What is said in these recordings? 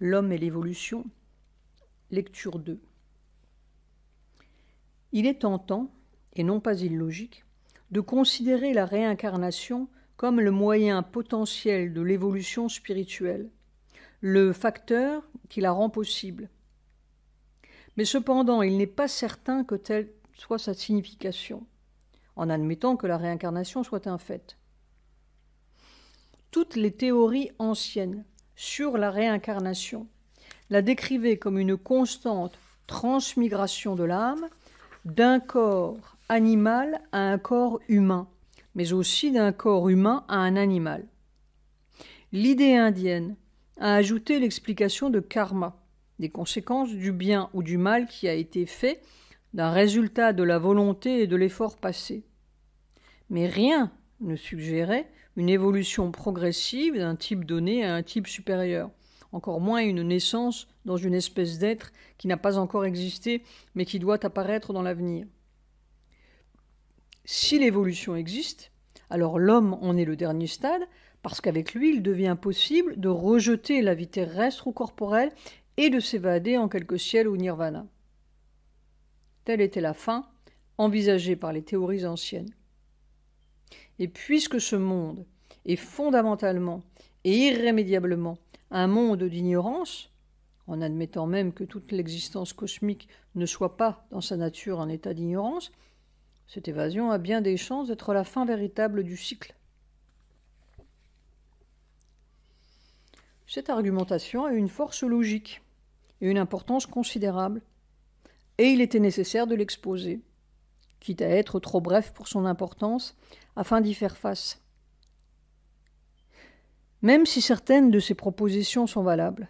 L'homme et l'évolution, lecture 2. Il est tentant, et non pas illogique, de considérer la réincarnation comme le moyen potentiel de l'évolution spirituelle, le facteur qui la rend possible. Mais cependant, il n'est pas certain que telle soit sa signification, en admettant que la réincarnation soit un fait. Toutes les théories anciennes sur la réincarnation la décrivaient comme une constante transmigration de l'âme d'un corps animal à un corps humain, mais aussi d'un corps humain à un animal. L'idée indienne a ajouté l'explication de karma, des conséquences du bien ou du mal qui a été fait, d'un résultat de la volonté et de l'effort passé. Mais rien ne suggérait une évolution progressive d'un type donné à un type supérieur, encore moins une naissance dans une espèce d'être qui n'a pas encore existé, mais qui doit apparaître dans l'avenir. Si l'évolution existe, alors l'homme en est le dernier stade, parce qu'avec lui, il devient possible de rejeter la vie terrestre ou corporelle et de s'évader en quelque ciel ou nirvana. Telle était la fin envisagée par les théories anciennes. Et puisque ce monde est fondamentalement et irrémédiablement un monde d'ignorance, en admettant même que toute l'existence cosmique ne soit pas dans sa nature en état d'ignorance, cette évasion a bien des chances d'être la fin véritable du cycle. Cette argumentation a une force logique et une importance considérable, et il était nécessaire de l'exposer, quitte à être trop bref pour son importance, afin d'y faire face. Même si certaines de ces propositions sont valables,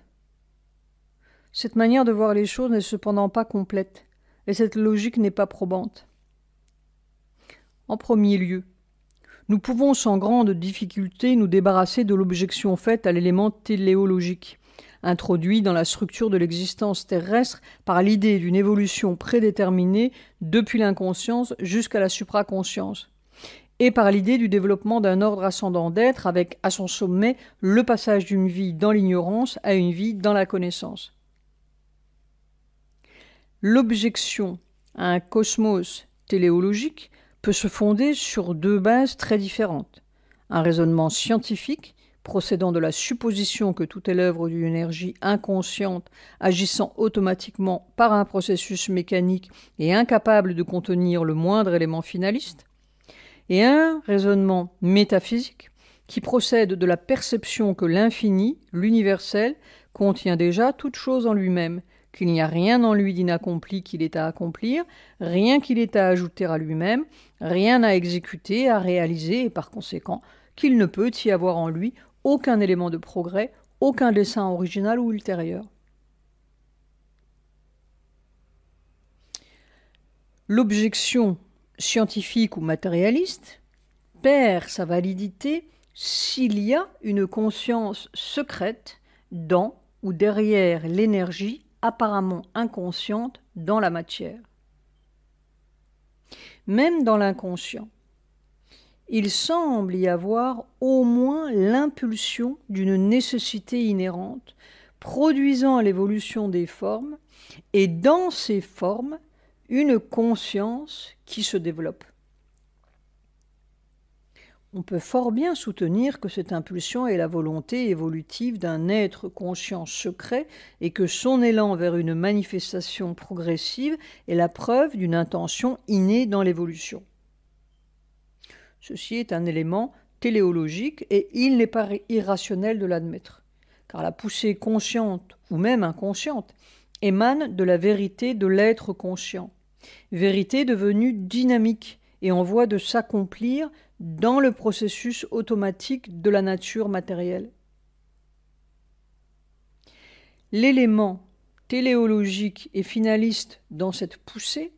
cette manière de voir les choses n'est cependant pas complète, et cette logique n'est pas probante. En premier lieu, nous pouvons sans grande difficulté nous débarrasser de l'objection faite à l'élément téléologique, introduit dans la structure de l'existence terrestre par l'idée d'une évolution prédéterminée depuis l'inconscience jusqu'à la supraconscience, et par l'idée du développement d'un ordre ascendant d'être avec à son sommet le passage d'une vie dans l'ignorance à une vie dans la connaissance. L'objection à un cosmos téléologique peut se fonder sur deux bases très différentes. Un raisonnement scientifique, procédant de la supposition que tout est l'œuvre d'une énergie inconsciente agissant automatiquement par un processus mécanique et incapable de contenir le moindre élément finaliste, et un raisonnement métaphysique qui procède de la perception que l'infini, l'universel, contient déjà toute chose en lui-même, qu'il n'y a rien en lui d'inaccompli qu'il ait à accomplir, rien qu'il ait à ajouter à lui-même, rien à exécuter, à réaliser, et par conséquent, qu'il ne peut y avoir en lui aucun élément de progrès, aucun dessein original ou ultérieur. L'objection scientifique ou matérialiste perd sa validité s'il y a une conscience secrète dans ou derrière l'énergie apparemment inconsciente dans la matière. Même dans l'inconscient, il semble y avoir au moins l'impulsion d'une nécessité inhérente, produisant l'évolution des formes, et dans ces formes, une conscience qui se développe. On peut fort bien soutenir que cette impulsion est la volonté évolutive d'un être conscient secret et que son élan vers une manifestation progressive est la preuve d'une intention innée dans l'évolution. Ceci est un élément téléologique et il n'est pas irrationnel de l'admettre, car la poussée consciente ou même inconsciente émane de la vérité de l'être conscient, vérité devenue dynamique et en voie de s'accomplir dans le processus automatique de la nature matérielle. L'élément téléologique et finaliste dans cette poussée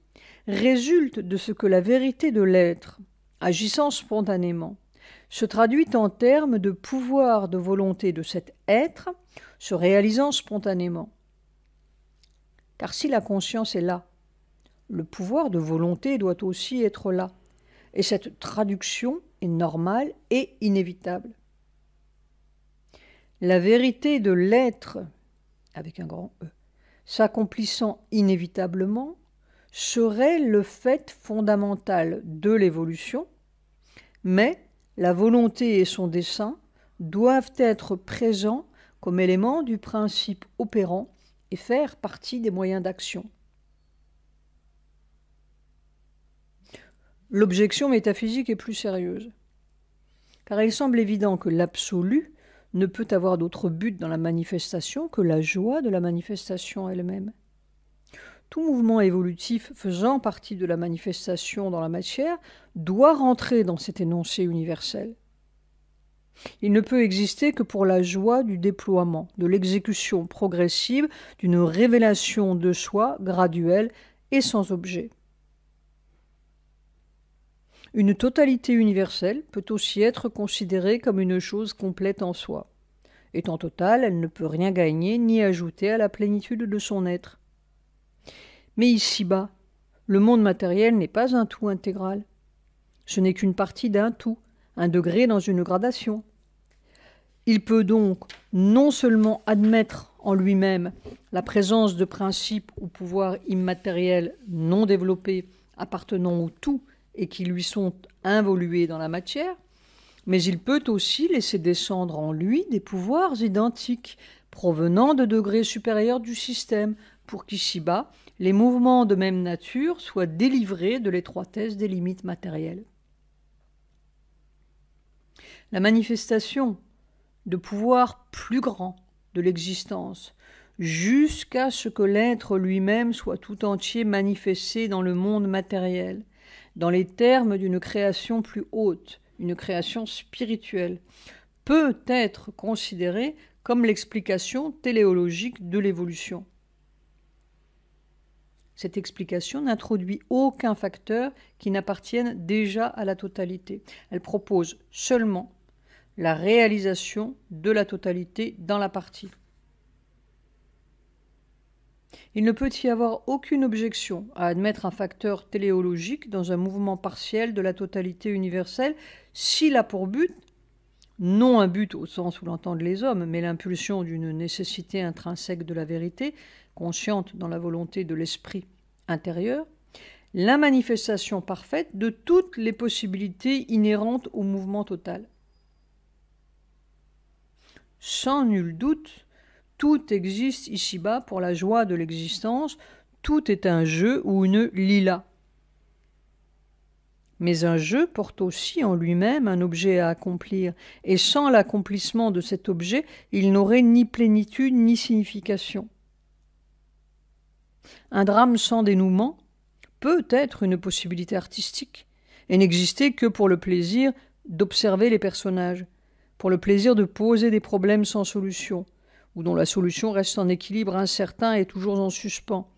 résulte de ce que la vérité de l'être, agissant spontanément, se traduit en termes de pouvoir de volonté de cet être se réalisant spontanément. Car si la conscience est là, le pouvoir de volonté doit aussi être là. Et cette traduction est normale et inévitable. La vérité de l'être avec un grand E, s'accomplissant inévitablement, serait le fait fondamental de l'évolution, mais la volonté et son dessein doivent être présents comme éléments du principe opérant et faire partie des moyens d'action. L'objection métaphysique est plus sérieuse, car il semble évident que l'absolu ne peut avoir d'autre but dans la manifestation que la joie de la manifestation elle-même. Tout mouvement évolutif faisant partie de la manifestation dans la matière doit rentrer dans cet énoncé universel. Il ne peut exister que pour la joie du déploiement, de l'exécution progressive d'une révélation de soi graduelle et sans objet. Une totalité universelle peut aussi être considérée comme une chose complète en soi. Étant totale, elle ne peut rien gagner ni ajouter à la plénitude de son être. Mais ici-bas, le monde matériel n'est pas un tout intégral. Ce n'est qu'une partie d'un tout, un degré dans une gradation. Il peut donc non seulement admettre en lui-même la présence de principes ou pouvoirs immatériels non développés appartenant au tout et qui lui sont involués dans la matière, mais il peut aussi laisser descendre en lui des pouvoirs identiques provenant de degrés supérieurs du système, pour qu'ici-bas, les mouvements de même nature soient délivrés de l'étroitesse des limites matérielles. La manifestation de pouvoirs plus grands de l'existence, jusqu'à ce que l'être lui-même soit tout entier manifesté dans le monde matériel, dans les termes d'une création plus haute, une création spirituelle, peut être considérée comme l'explication téléologique de l'évolution. Cette explication n'introduit aucun facteur qui n'appartienne déjà à la totalité. Elle propose seulement la réalisation de la totalité dans la partie. Il ne peut y avoir aucune objection à admettre un facteur téléologique dans un mouvement partiel de la totalité universelle s'il a pour but, non un but au sens où l'entendent les hommes, mais l'impulsion d'une nécessité intrinsèque de la vérité, consciente dans la volonté de l'esprit intérieur, la manifestation parfaite de toutes les possibilités inhérentes au mouvement total. Sans nul doute, tout existe ici-bas pour la joie de l'existence, tout est un jeu ou une lila. Mais un jeu porte aussi en lui-même un objet à accomplir, et sans l'accomplissement de cet objet, il n'aurait ni plénitude ni signification. Un drame sans dénouement peut être une possibilité artistique, et n'exister que pour le plaisir d'observer les personnages, pour le plaisir de poser des problèmes sans solution, ou dont la solution reste en équilibre incertain et toujours en suspens.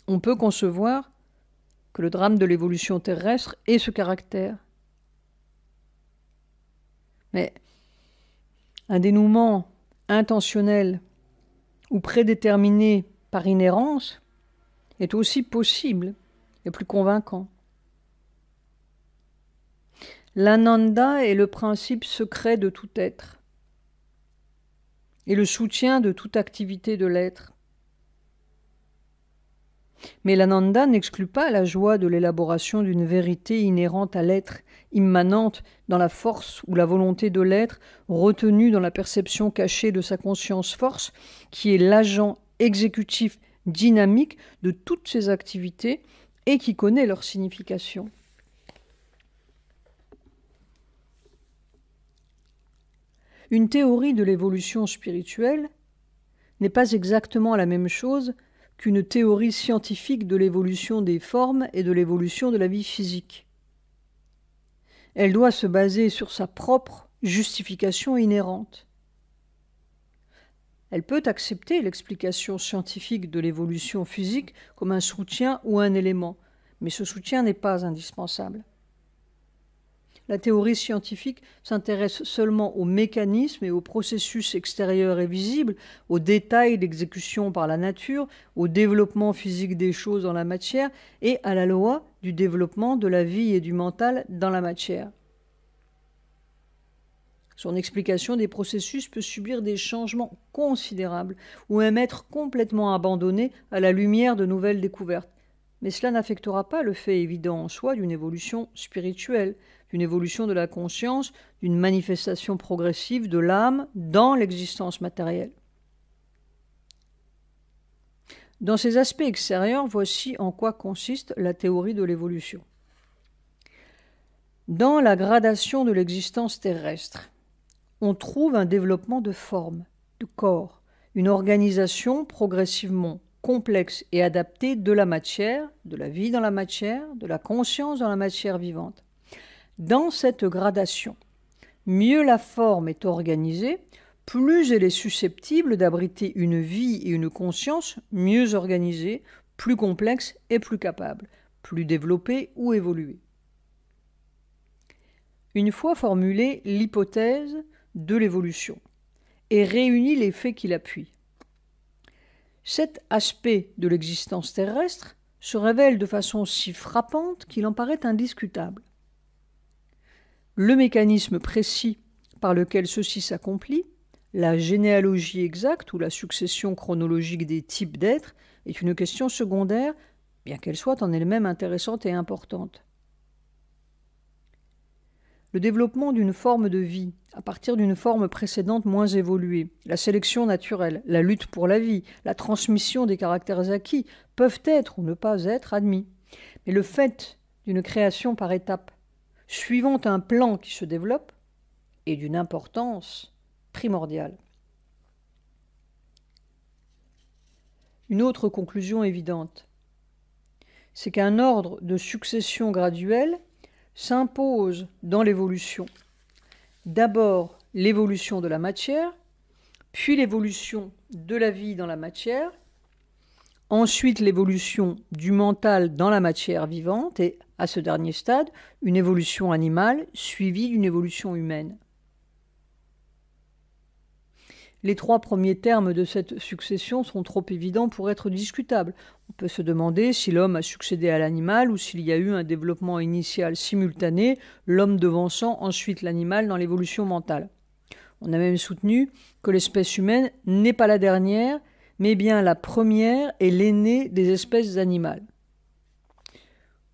On peut concevoir que le drame de l'évolution terrestre ait ce caractère. Mais un dénouement intentionnel ou prédéterminé par inhérence est aussi possible et plus convaincant. L'ananda est le principe secret de tout être et le soutien de toute activité de l'être. Mais l'ananda n'exclut pas la joie de l'élaboration d'une vérité inhérente à l'être, immanente dans la force ou la volonté de l'être, retenue dans la perception cachée de sa conscience force, qui est l'agent exécutif dynamique de toutes ces activités et qui connaît leur signification. Une théorie de l'évolution spirituelle n'est pas exactement la même chose qu'une théorie scientifique de l'évolution des formes et de l'évolution de la vie physique. Elle doit se baser sur sa propre justification inhérente. Elle peut accepter l'explication scientifique de l'évolution physique comme un soutien ou un élément, mais ce soutien n'est pas indispensable. La théorie scientifique s'intéresse seulement aux mécanismes et aux processus extérieurs et visibles, aux détails d'exécution par la nature, au développement physique des choses dans la matière et à la loi du développement de la vie et du mental dans la matière. Son explication des processus peut subir des changements considérables ou même être complètement abandonnée à la lumière de nouvelles découvertes. Mais cela n'affectera pas le fait évident en soi d'une évolution spirituelle, d'une évolution de la conscience, d'une manifestation progressive de l'âme dans l'existence matérielle. Dans ces aspects extérieurs, voici en quoi consiste la théorie de l'évolution. Dans la gradation de l'existence terrestre, on trouve un développement de forme, de corps, une organisation progressivement complexe et adaptée de la matière, de la vie dans la matière, de la conscience dans la matière vivante. Dans cette gradation, mieux la forme est organisée, plus elle est susceptible d'abriter une vie et une conscience mieux organisées, plus complexes et plus capables, plus développées ou évoluées. Une fois formulée l'hypothèse de l'évolution et réunis les faits qui l'appuient, cet aspect de l'existence terrestre se révèle de façon si frappante qu'il en paraît indiscutable. Le mécanisme précis par lequel ceci s'accomplit, la généalogie exacte ou la succession chronologique des types d'êtres, est une question secondaire, bien qu'elle soit en elle-même intéressante et importante. Le développement d'une forme de vie à partir d'une forme précédente moins évoluée, la sélection naturelle, la lutte pour la vie, la transmission des caractères acquis peuvent être ou ne pas être admis. Mais le fait d'une création par étapes, suivant un plan qui se développe, est d'une importance primordiale. Une autre conclusion évidente, c'est qu'un ordre de succession graduelle s'impose dans l'évolution. D'abord l'évolution de la matière, puis l'évolution de la vie dans la matière, ensuite l'évolution du mental dans la matière vivante et, à ce dernier stade, une évolution animale suivie d'une évolution humaine. Les trois premiers termes de cette succession sont trop évidents pour être discutables. On peut se demander si l'homme a succédé à l'animal ou s'il y a eu un développement initial simultané, l'homme devançant ensuite l'animal dans l'évolution mentale. On a même soutenu que l'espèce humaine n'est pas la dernière, mais bien la première et l'aînée des espèces animales.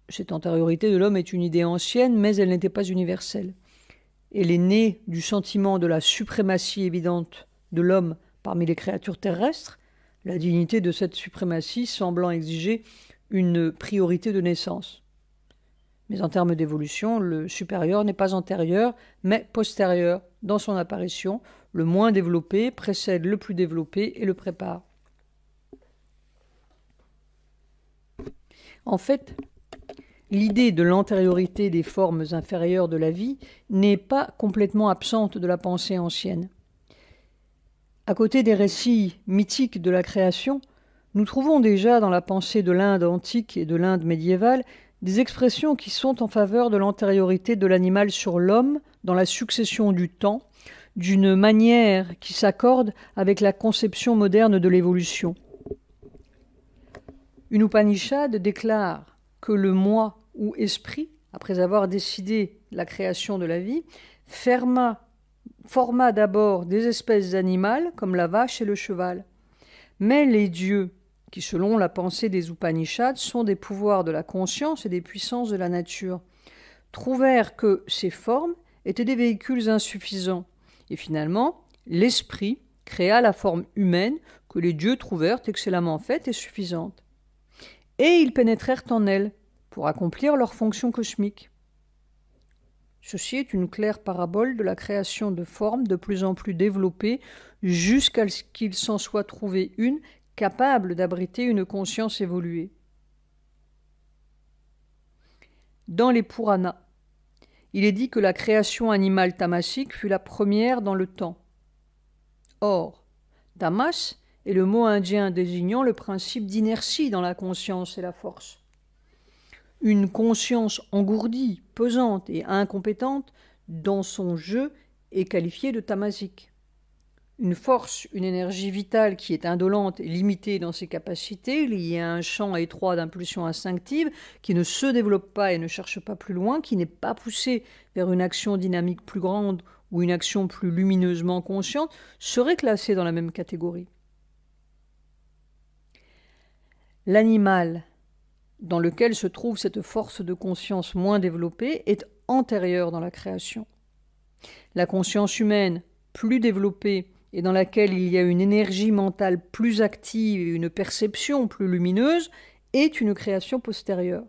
Cette antériorité de l'homme est une idée ancienne, mais elle n'était pas universelle. Elle est née du sentiment de la suprématie évidente de l'homme parmi les créatures terrestres, la dignité de cette suprématie semblant exiger une priorité de naissance. Mais en termes d'évolution, le supérieur n'est pas antérieur, mais postérieur dans son apparition. Le moins développé précède le plus développé et le prépare. En fait, l'idée de l'antériorité des formes inférieures de la vie n'est pas complètement absente de la pensée ancienne. À côté des récits mythiques de la création, nous trouvons déjà dans la pensée de l'Inde antique et de l'Inde médiévale des expressions qui sont en faveur de l'antériorité de l'animal sur l'homme dans la succession du temps, d'une manière qui s'accorde avec la conception moderne de l'évolution. Une Upanishad déclare que le moi ou esprit, après avoir décidé la création de la vie, forma d'abord des espèces animales comme la vache et le cheval. Mais les dieux, qui selon la pensée des Upanishads sont des pouvoirs de la conscience et des puissances de la nature, trouvèrent que ces formes étaient des véhicules insuffisants. Et finalement, l'esprit créa la forme humaine que les dieux trouvèrent excellemment faite et suffisante. Et ils pénétrèrent en elle pour accomplir leur fonction cosmique. Ceci est une claire parabole de la création de formes de plus en plus développées jusqu'à ce qu'il s'en soit trouvé une capable d'abriter une conscience évoluée. Dans les Puranas, il est dit que la création animale tamasique fut la première dans le temps. Or, tamas est le mot indien désignant le principe d'inertie dans la conscience et la force. Une conscience engourdie, pesante et incompétente dans son jeu est qualifiée de tamasique. Une force, une énergie vitale qui est indolente et limitée dans ses capacités, liée à un champ étroit d'impulsions instinctives, qui ne se développe pas et ne cherche pas plus loin, qui n'est pas poussée vers une action dynamique plus grande ou une action plus lumineusement consciente seraient classées dans la même catégorie. L'animal dans lequel se trouve cette force de conscience moins développée est antérieur dans la création. La conscience humaine, plus développée et dans laquelle il y a une énergie mentale plus active et une perception plus lumineuse, est une création postérieure.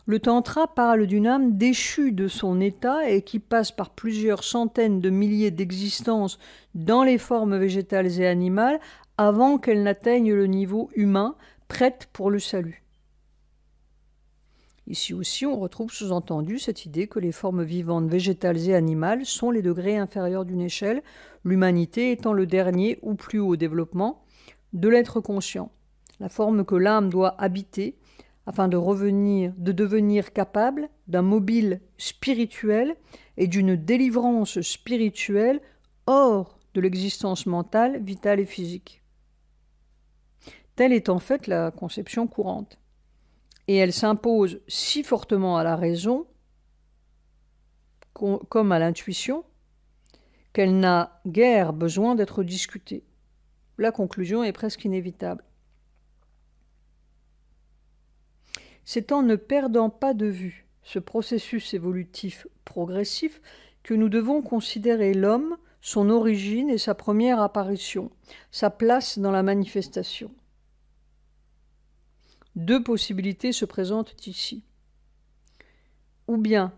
Le Tantra parle d'une âme déchue de son état et qui passe par plusieurs centaines de milliers d'existences dans les formes végétales et animales avant qu'elle n'atteigne le niveau humain, prête pour le salut. Ici aussi, on retrouve sous-entendu cette idée que les formes vivantes végétales et animales sont les degrés inférieurs d'une échelle, l'humanité étant le dernier ou plus haut développement de l'être conscient, la forme que l'âme doit habiter afin de devenir capable d'un mobile spirituel et d'une délivrance spirituelle hors de l'existence mentale, vitale et physique. Telle est en fait la conception courante. Et elle s'impose si fortement à la raison, comme à l'intuition, qu'elle n'a guère besoin d'être discutée. La conclusion est presque inévitable. C'est en ne perdant pas de vue ce processus évolutif progressif que nous devons considérer l'homme, son origine et sa première apparition, sa place dans la manifestation. Deux possibilités se présentent ici. Ou bien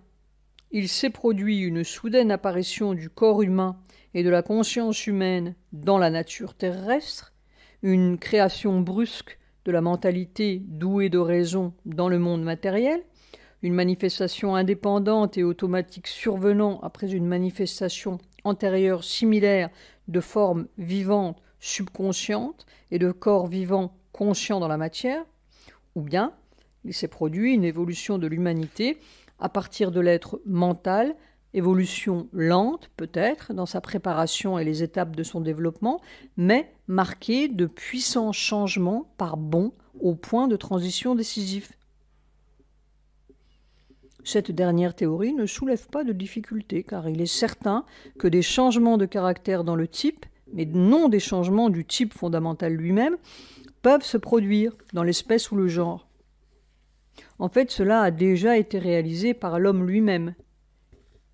il s'est produit une soudaine apparition du corps humain et de la conscience humaine dans la nature terrestre, une création brusque de la mentalité douée de raison dans le monde matériel, une manifestation indépendante et automatique survenant après une manifestation antérieure similaire de formes vivantes subconscientes et de corps vivants conscients dans la matière, ou bien il s'est produit une évolution de l'humanité à partir de l'être mental, évolution lente peut-être dans sa préparation et les étapes de son développement, mais marquée de puissants changements par bonds au point de transition décisif. Cette dernière théorie ne soulève pas de difficulté car il est certain que des changements de caractère dans le type, mais non des changements du type fondamental lui-même, peuvent se produire dans l'espèce ou le genre. En fait, cela a déjà été réalisé par l'homme lui-même.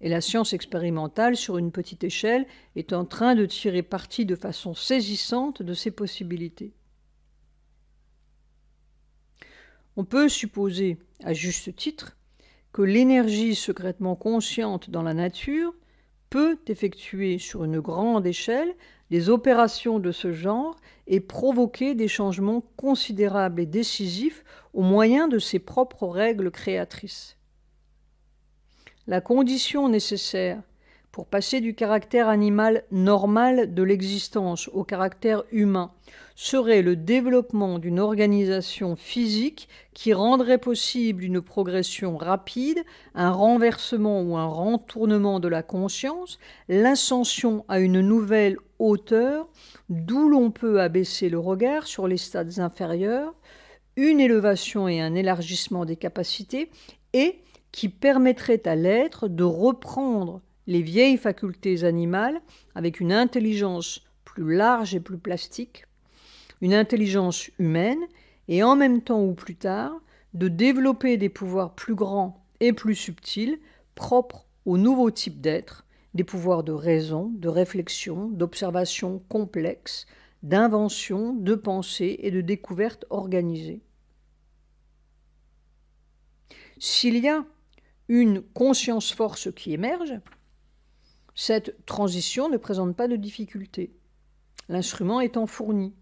Et la science expérimentale, sur une petite échelle, est en train de tirer parti de façon saisissante de ces possibilités. On peut supposer, à juste titre, que l'énergie secrètement consciente dans la nature peut effectuer sur une grande échelle des opérations de ce genre et provoquer des changements considérables et décisifs au moyen de ses propres règles créatrices. La condition nécessaire pour passer du caractère animal normal de l'existence au caractère humain serait le développement d'une organisation physique qui rendrait possible une progression rapide, un renversement ou un retournement de la conscience, l'ascension à une nouvelle hauteur, d'où l'on peut abaisser le regard sur les stades inférieurs, une élévation et un élargissement des capacités, et qui permettrait à l'être de reprendre les vieilles facultés animales avec une intelligence plus large et plus plastique, une intelligence humaine, et en même temps ou plus tard, de développer des pouvoirs plus grands et plus subtils, propres au nouveau type d'être, des pouvoirs de raison, de réflexion, d'observation complexe, d'invention, de pensée et de découverte organisée. S'il y a une conscience-force qui émerge, cette transition ne présente pas de difficulté, l'instrument étant fourni,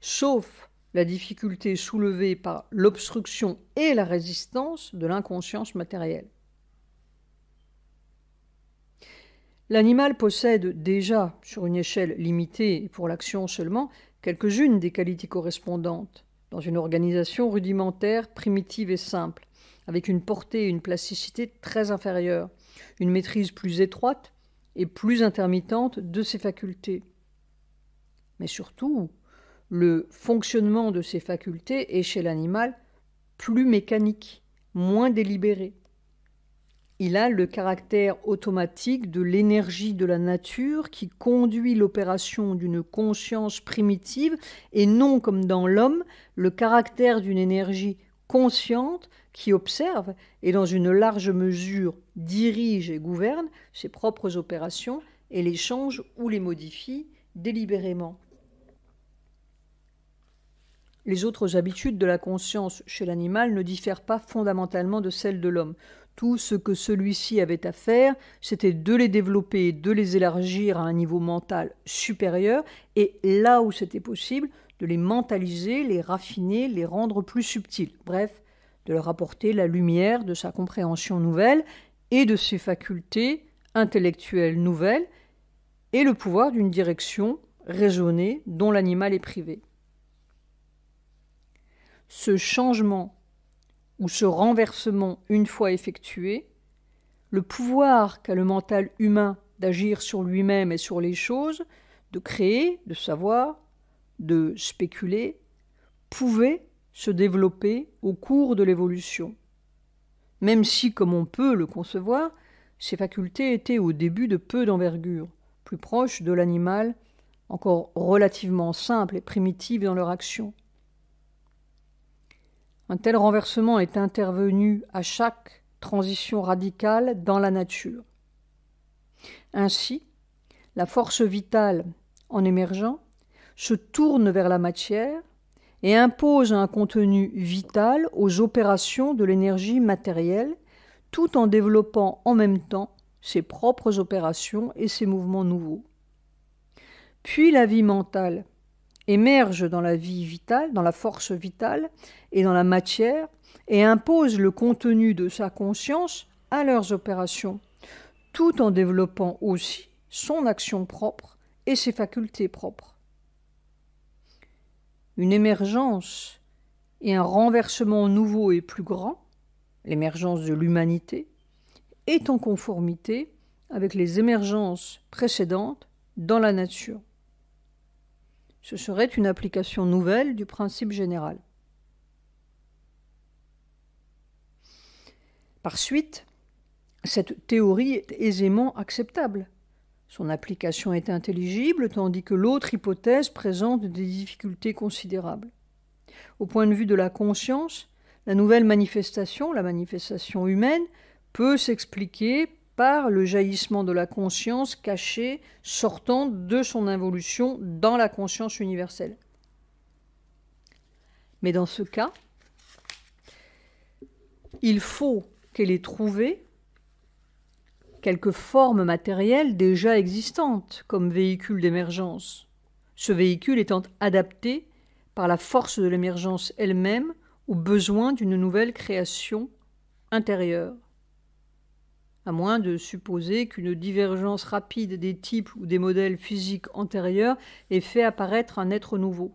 sauf la difficulté soulevée par l'obstruction et la résistance de l'inconscience matérielle. L'animal possède déjà, sur une échelle limitée et pour l'action seulement, quelques-unes des qualités correspondantes, dans une organisation rudimentaire, primitive et simple, avec une portée et une plasticité très inférieures, une maîtrise plus étroite et plus intermittente de ses facultés. Mais surtout, le fonctionnement de ces facultés est chez l'animal plus mécanique, moins délibéré. Il a le caractère automatique de l'énergie de la nature qui conduit l'opération d'une conscience primitive et non comme dans l'homme, le caractère d'une énergie consciente qui observe et dans une large mesure dirige et gouverne ses propres opérations et les change ou les modifie délibérément. Les autres habitudes de la conscience chez l'animal ne diffèrent pas fondamentalement de celles de l'homme. Tout ce que celui-ci avait à faire, c'était de les développer et de les élargir à un niveau mental supérieur, et là où c'était possible, de les mentaliser, les raffiner, les rendre plus subtils. Bref, de leur apporter la lumière de sa compréhension nouvelle et de ses facultés intellectuelles nouvelles, et le pouvoir d'une direction raisonnée dont l'animal est privé. Ce changement ou ce renversement une fois effectué, le pouvoir qu'a le mental humain d'agir sur lui-même et sur les choses, de créer, de savoir, de spéculer, pouvait se développer au cours de l'évolution. Même si, comme on peut le concevoir, ces facultés étaient au début de peu d'envergure, plus proches de l'animal, encore relativement simples et primitives dans leur action. Un tel renversement est intervenu à chaque transition radicale dans la nature. Ainsi, la force vitale, en émergeant, se tourne vers la matière et impose un contenu vital aux opérations de l'énergie matérielle, tout en développant en même temps ses propres opérations et ses mouvements nouveaux. Puis la vie mentale émerge dans la vie vitale, dans la force vitale et dans la matière, et impose le contenu de sa conscience à leurs opérations, tout en développant aussi son action propre et ses facultés propres. Une émergence et un renversement nouveau et plus grand, l'émergence de l'humanité, est en conformité avec les émergences précédentes dans la nature. Ce serait une application nouvelle du principe général. Par suite, cette théorie est aisément acceptable. Son application est intelligible, tandis que l'autre hypothèse présente des difficultés considérables. Au point de vue de la conscience, la nouvelle manifestation, la manifestation humaine, peut s'expliquer par le jaillissement de la conscience cachée sortant de son involution dans la conscience universelle. Mais dans ce cas, il faut qu'elle ait trouvé quelque forme matérielle déjà existante comme véhicule d'émergence, ce véhicule étant adapté par la force de l'émergence elle-même aux besoins d'une nouvelle création intérieure. À moins de supposer qu'une divergence rapide des types ou des modèles physiques antérieurs ait fait apparaître un être nouveau.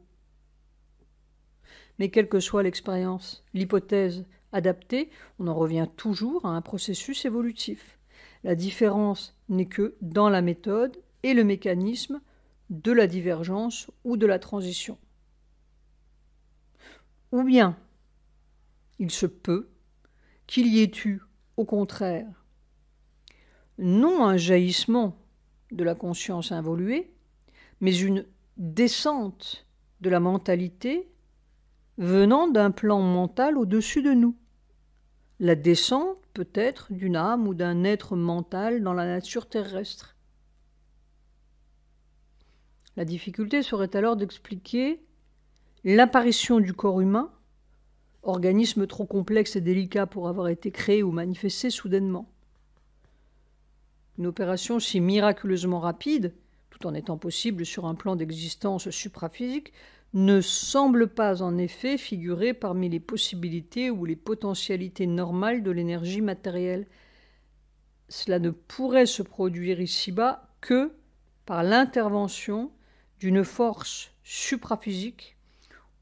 Mais quelle que soit l'expérience, l'hypothèse adaptée, on en revient toujours à un processus évolutif. La différence n'est que dans la méthode et le mécanisme de la divergence ou de la transition. Ou bien, il se peut qu'il y ait eu, au contraire, non un jaillissement de la conscience involuée, mais une descente de la mentalité venant d'un plan mental au-dessus de nous. La descente peut être d'une âme ou d'un être mental dans la nature terrestre. La difficulté serait alors d'expliquer l'apparition du corps humain, organisme trop complexe et délicat pour avoir été créé ou manifesté soudainement. Une opération si miraculeusement rapide, tout en étant possible sur un plan d'existence supraphysique, ne semble pas en effet figurer parmi les possibilités ou les potentialités normales de l'énergie matérielle. Cela ne pourrait se produire ici-bas que par l'intervention d'une force supraphysique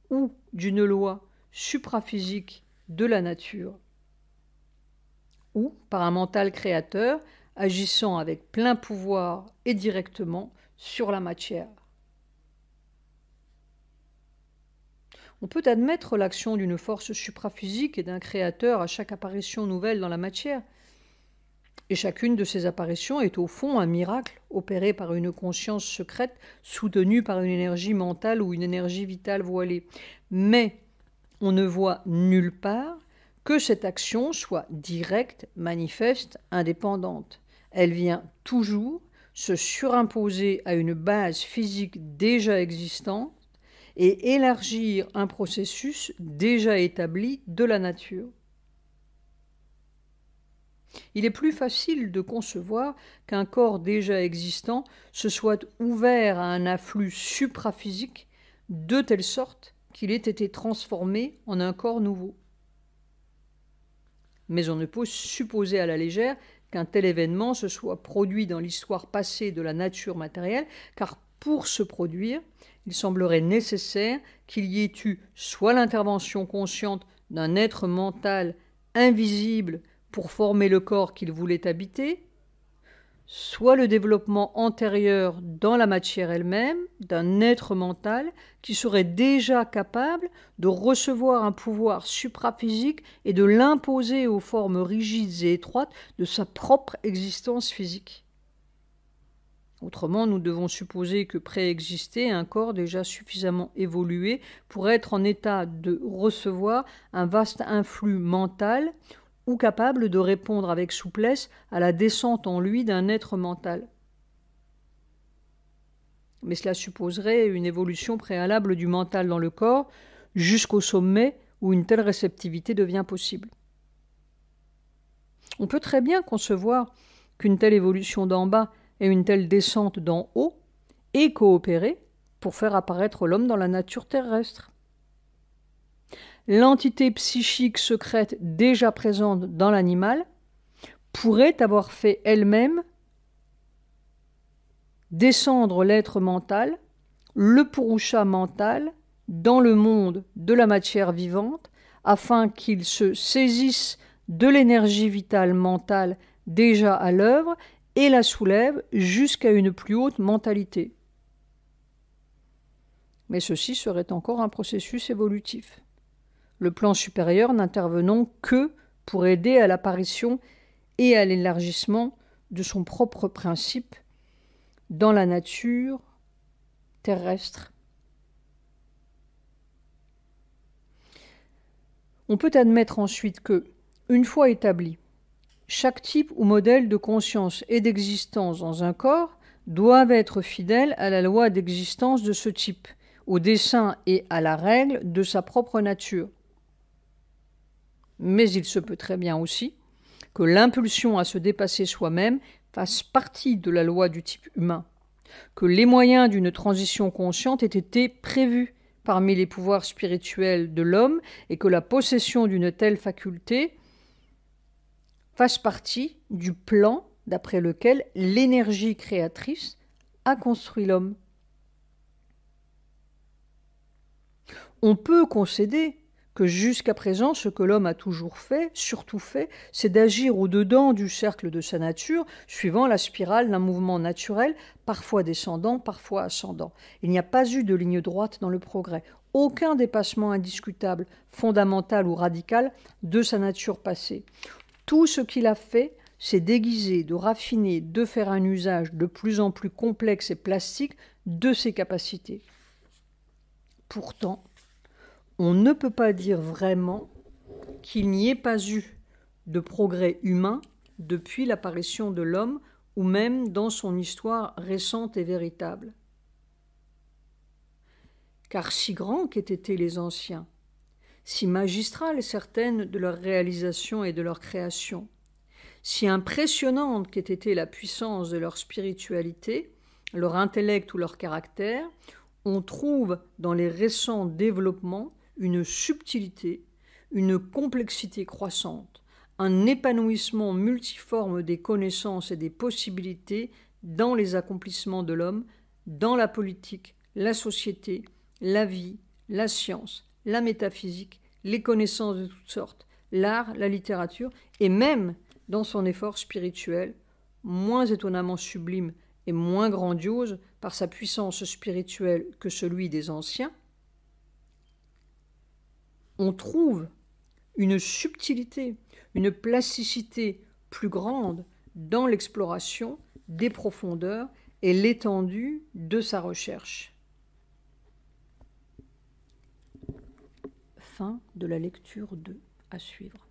ou d'une loi supraphysique de la nature, ou par un mental créateur agissant avec plein pouvoir et directement sur la matière. On peut admettre l'action d'une force supraphysique et d'un créateur à chaque apparition nouvelle dans la matière, Et chacune de ces apparitions est au fond un miracle opéré par une conscience secrète soutenue par une énergie mentale ou une énergie vitale voilée. Mais on ne voit nulle part que cette action soit directe, manifeste, indépendante. Elle vient toujours se surimposer à une base physique déjà existante et élargir un processus déjà établi de la nature. Il est plus facile de concevoir qu'un corps déjà existant se soit ouvert à un afflux supraphysique de telle sorte qu'il ait été transformé en un corps nouveau. Mais on ne peut supposer à la légère qu'un tel événement se soit produit dans l'histoire passée de la nature matérielle, car pour se produire, il semblerait nécessaire qu'il y ait eu soit l'intervention consciente d'un être mental invisible pour former le corps qu'il voulait habiter, soit le développement antérieur dans la matière elle-même d'un être mental qui serait déjà capable de recevoir un pouvoir supraphysique et de l'imposer aux formes rigides et étroites de sa propre existence physique. Autrement, nous devons supposer que préexistait un corps déjà suffisamment évolué pour être en état de recevoir un vaste influx mental ou capable de répondre avec souplesse à la descente en lui d'un être mental. Mais cela supposerait une évolution préalable du mental dans le corps jusqu'au sommet où une telle réceptivité devient possible. On peut très bien concevoir qu'une telle évolution d'en bas et une telle descente d'en haut aient coopéré pour faire apparaître l'homme dans la nature terrestre. L'entité psychique secrète déjà présente dans l'animal pourrait avoir fait elle-même descendre l'être mental, le purusha mental, dans le monde de la matière vivante, afin qu'il se saisisse de l'énergie vitale mentale déjà à l'œuvre et la soulève jusqu'à une plus haute mentalité. Mais ceci serait encore un processus évolutif. Le plan supérieur n'intervenant que pour aider à l'apparition et à l'élargissement de son propre principe dans la nature terrestre. On peut admettre ensuite que, une fois établi, chaque type ou modèle de conscience et d'existence dans un corps doivent être fidèles à la loi d'existence de ce type, au dessein et à la règle de sa propre nature. Mais il se peut très bien aussi que l'impulsion à se dépasser soi-même fasse partie de la loi du type humain, que les moyens d'une transition consciente aient été prévus parmi les pouvoirs spirituels de l'homme et que la possession d'une telle faculté fasse partie du plan d'après lequel l'énergie créatrice a construit l'homme. On peut concéder que jusqu'à présent, ce que l'homme a toujours fait, surtout fait, c'est d'agir au-dedans du cercle de sa nature, suivant la spirale d'un mouvement naturel, parfois descendant, parfois ascendant. Il n'y a pas eu de ligne droite dans le progrès, aucun dépassement indiscutable, fondamental ou radical de sa nature passée. Tout ce qu'il a fait, c'est d'aiguiser, de raffiner, de faire un usage de plus en plus complexe et plastique de ses capacités. Pourtant, on ne peut pas dire vraiment qu'il n'y ait pas eu de progrès humain depuis l'apparition de l'homme ou même dans son histoire récente et véritable. Car si grands qu'aient été les anciens, si magistrales certaines de leur réalisation et de leur création, si impressionnante qu'ait été la puissance de leur spiritualité, leur intellect ou leur caractère, on trouve dans les récents développements une subtilité, une complexité croissante, un épanouissement multiforme des connaissances et des possibilités dans les accomplissements de l'homme, dans la politique, la société, la vie, la science, la métaphysique, les connaissances de toutes sortes, l'art, la littérature, et même dans son effort spirituel, moins étonnamment sublime et moins grandiose par sa puissance spirituelle que celui des anciens, on trouve une subtilité, une plasticité plus grande dans l'exploration des profondeurs et l'étendue de sa recherche. Fin de la lecture 2 à suivre.